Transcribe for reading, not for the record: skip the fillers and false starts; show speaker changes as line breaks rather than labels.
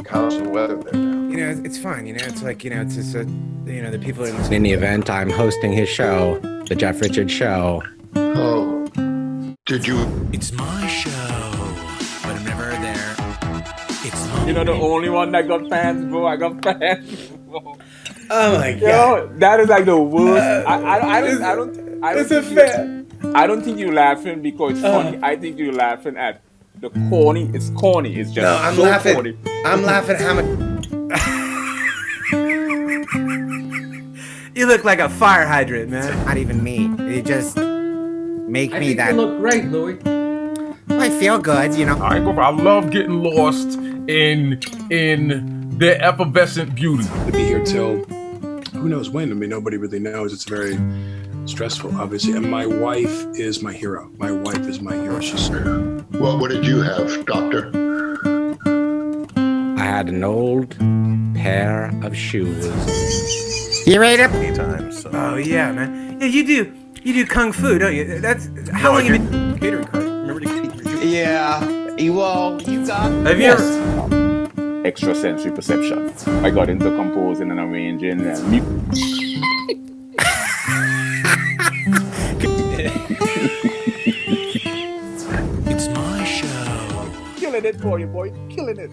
how's the weather there now?
You know, it's fine. You know, it's like, you know, it's just a, you know, the people in the event, I'm hosting his show, the Jeff Richards Show.
Oh, did you?
It's my show, but I'm never there. It's my
You know, the only one that got fans, bro. I got fans, bro.
Oh my god!
Yo, that is like the worst. I don't think you're laughing because it's funny. I think you're laughing at the corny. It's corny. It's just
No, I'm
so
laughing.
corny.
I'm laughing. How much?
You look like a fire hydrant, man. Not even me. You just make
I
me
think
that.
you look great, Louis.
I feel good, you know.
I love getting lost in their effervescent beauty.
To be here till who knows when. I mean, nobody really knows. It's very stressful, obviously. And my wife is my hero. My wife is my hero. She's
Well, what did you have, doctor?
I had an old pair of shoes. You ready to?
times. So.
Oh yeah, man. Yeah, you do kung fu, don't you? That's how long you been catering card? Remember to
Yeah. Well, you got.
Have you ever?
Extrasensory perception. I got into composing and arranging and
It's my show.
killing it for you, boy. Killing it.